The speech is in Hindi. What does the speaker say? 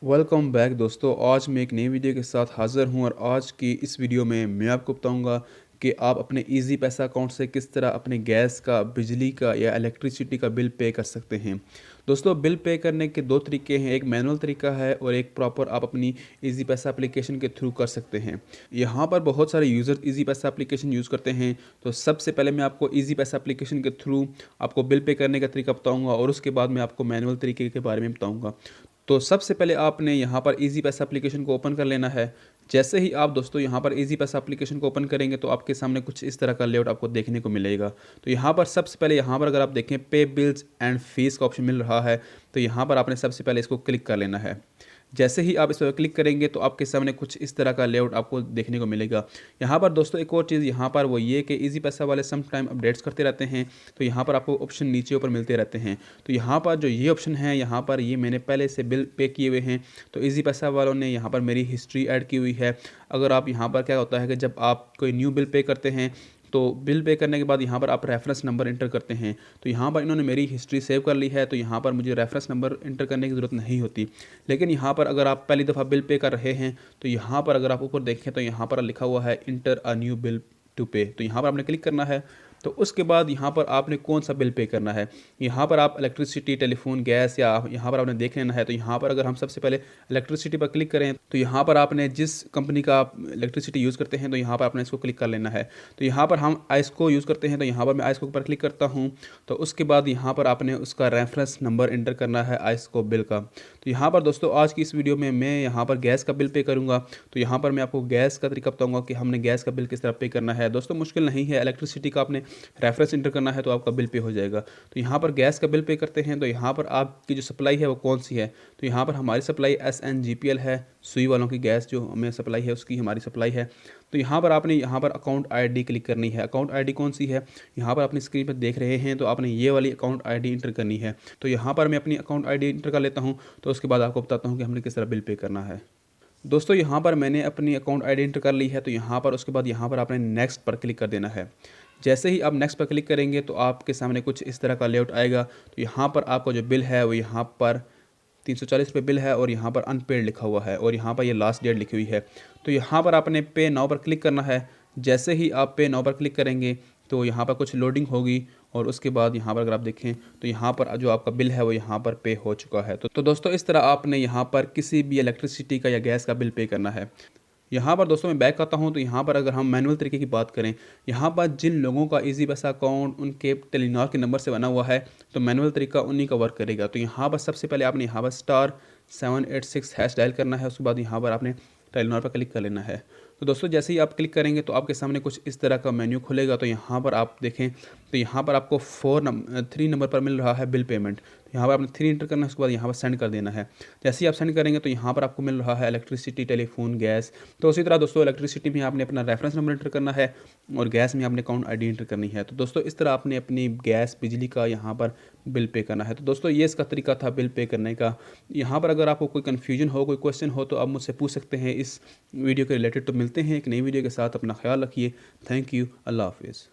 वेलकम बैक दोस्तों। आज मैं एक नई वीडियो के साथ हाज़िर हूं और आज की इस वीडियो में मैं आपको बताऊंगा कि आप अपने इजी पैसा अकाउंट से किस तरह अपने गैस का, बिजली का या इलेक्ट्रिसिटी का बिल पे कर सकते हैं। दोस्तों, बिल पे करने के दो तरीके हैं, एक मैनुअल तरीका है और एक प्रॉपर आप अपनी इजी पैसा एप्लीकेशन के थ्रू कर सकते हैं। यहाँ पर बहुत सारे यूज़र इजी पैसा एप्लीकेशन यूज़ करते हैं। तो सबसे पहले मैं आपको इजी पैसा एप्लीकेशन के थ्रू आपको बिल पे करने का तरीका बताऊँगा और उसके बाद मैं आपको मैनुअल तरीके के बारे में बताऊँगा। तो सबसे पहले आपने यहाँ पर ईज़ी पैसा एप्लीकेशन को ओपन कर लेना है। जैसे ही आप दोस्तों यहाँ पर ईज़ी पैसा एप्लीकेशन को ओपन करेंगे तो आपके सामने कुछ इस तरह का लेआउट आपको देखने को मिलेगा। तो यहाँ पर सबसे पहले यहाँ पर अगर आप देखें पे बिल्स एंड फीस का ऑप्शन मिल रहा है, तो यहाँ पर आपने सबसे पहले इसको क्लिक कर लेना है। जैसे ही आप इस पर क्लिक करेंगे तो आपके सामने कुछ इस तरह का लेआउट आपको देखने को मिलेगा। यहाँ पर दोस्तों एक और चीज़ यहाँ पर वो ये कि इजी पैसा वाले सम टाइम अपडेट्स करते रहते हैं, तो यहाँ पर आपको ऑप्शन नीचे ऊपर मिलते रहते हैं। तो यहाँ पर जो ये ऑप्शन है, यहाँ पर ये मैंने पहले से बिल पे किए हुए हैं, तो इजी पैसा वालों ने यहाँ पर मेरी हिस्ट्री ऐड की हुई है। अगर आप यहाँ पर क्या होता है कि जब आप कोई न्यू बिल पे करते हैं तो बिल पे करने के बाद यहाँ पर आप रेफरेंस नंबर इंटर करते हैं, तो यहाँ पर इन्होंने मेरी हिस्ट्री सेव कर ली है, तो यहाँ पर मुझे रेफरेंस नंबर इंटर करने की ज़रूरत नहीं होती। लेकिन यहाँ पर अगर आप पहली दफ़ा बिल पे कर रहे हैं तो यहाँ पर अगर आप ऊपर देखें तो यहाँ पर लिखा हुआ है enter a new bill to pay, तो यहाँ पर आपने क्लिक करना है। तो उसके बाद यहाँ पर आपने कौन सा बिल पे करना है, यहाँ पर आप इलेक्ट्रिसिटी, टेलीफोन, गैस या यहाँ पर आपने देख लेना है। तो यहाँ पर अगर हम सबसे पहले इलेक्ट्रिसिटी पर क्लिक करें तो यहाँ पर आपने जिस कंपनी का आप इलेक्ट्रिसिटी यूज़ करते हैं तो यहाँ पर आपने इसको क्लिक कर लेना है। तो यहाँ पर हम आइस्को यूज़ करते हैं, तो यहाँ पर मैं आइस्को पर क्लिक करता हूँ। तो उसके बाद यहाँ पर आपने उसका रेफरेंस नंबर इंटर करना है आइस्को बिल का। तो यहाँ पर दोस्तों आज की इस वीडियो में मैं यहाँ पर गैस का बिल पे करूँगा। तो यहाँ पर मैं आपको गैस का तरीका बताऊँगा कि हमने गैस का बिल किस तरह पे करना है। दोस्तों मुश्किल नहीं है, इलेक्ट्रिसिटी का आपने रेफरेंस इंटर करना है तो आपका बिल पे हो जाएगा। तो यहाँ पर गैस का बिल पे करते हैं, तो यहाँ पर आपकी जो सप्लाई है वो कौन सी है, तो यहाँ पर हमारी सप्लाई SNGPL है, सुई वालों की गैस जो हमें सप्लाई है उसकी हमारी सप्लाई है। तो यहाँ पर आपने यहाँ पर अकाउंट आईडी क्लिक करनी है। अकाउंट आईडी कौन सी है, यहाँ पर अपनी स्क्रीन पर देख रहे हैं, तो आपने ये वाली अकाउंट आईडी इंटर करनी है। तो यहाँ पर मैं अपनी अकाउंट आईडी इंटर कर लेता हूँ, तो उसके बाद आपको बताता हूँ कि हमने किस तरह बिल पे करना है। दोस्तों यहाँ पर मैंने अपनी अकाउंट आईडी इंटर कर ली है, तो यहाँ पर उसके बाद यहाँ पर आपने नेक्स्ट पर क्लिक कर देना है। जैसे ही आप नेक्स्ट पर क्लिक करेंगे तो आपके सामने कुछ इस तरह का लेआउट आएगा। तो यहाँ पर आपका जो बिल है वो यहाँ पर 340 रुपये बिल है और यहाँ पर अनपेड लिखा हुआ है और यहाँ पर ये लास्ट डेट लिखी हुई है। तो यहाँ पर आपने पे नाउ पर क्लिक करना है। जैसे ही आप पे नाउ पर क्लिक करेंगे तो यहाँ पर कुछ लोडिंग होगी और उसके बाद यहाँ पर अगर आप देखें तो यहाँ पर जो आपका बिल है वो यहाँ पर पे हो चुका है। तो दोस्तों इस तरह आपने यहाँ पर किसी भी इलेक्ट्रिसिटी का या गैस का बिल पे करना है। यहाँ पर दोस्तों मैं बैक आता हूँ, तो यहाँ पर अगर हम मैनुअल तरीके की बात करें, यहाँ पर जिन लोगों का इजी पैसा अकाउंट उनके टेलीनॉर के नंबर से बना हुआ है तो मैनुअल तरीका उन्हीं का वर्क करेगा। तो यहाँ पर सबसे पहले आपने यहाँ पर *786# डायल करना है, उसके बाद यहाँ पर आपने टेलीनॉर पर क्लिक कर लेना है। तो दोस्तों जैसे ही आप क्लिक करेंगे तो आपके सामने कुछ इस तरह का मेन्यू खुलेगा। तो यहाँ पर आप देखें तो यहाँ पर आपको 3 नंबर पर मिल रहा है बिल पेमेंट। तो यहाँ पर आपने 3 इंटर करना है, उसके बाद यहाँ पर सेंड कर देना है। जैसे ही आप सेंड करेंगे तो यहाँ पर आपको मिल रहा है इलेक्ट्रिसिटी, टेलीफोन, गैस। तो उसी तरह दोस्तों इलेक्ट्रिसिटी में आपने अपना रेफरेंस नंबर इंटर करना है और गैस में आपने अकाउंट आईडी इंटर करनी है। तो दोस्तों इस तरह आपने अपनी गैस, बिजली का यहाँ पर बिल पे करना है। तो दोस्तों ये इसका तरीका था बिल पे करने का। यहाँ पर अगर आपको कोई कन्फ्यूजन हो, कोई क्वेश्चन हो तो आप मुझसे पूछ सकते हैं इस वीडियो के रिलेटेड। तो मिलते हैं एक नई वीडियो के साथ, अपना ख्याल रखिए। थैंक यू, अल्लाह हाफिज़।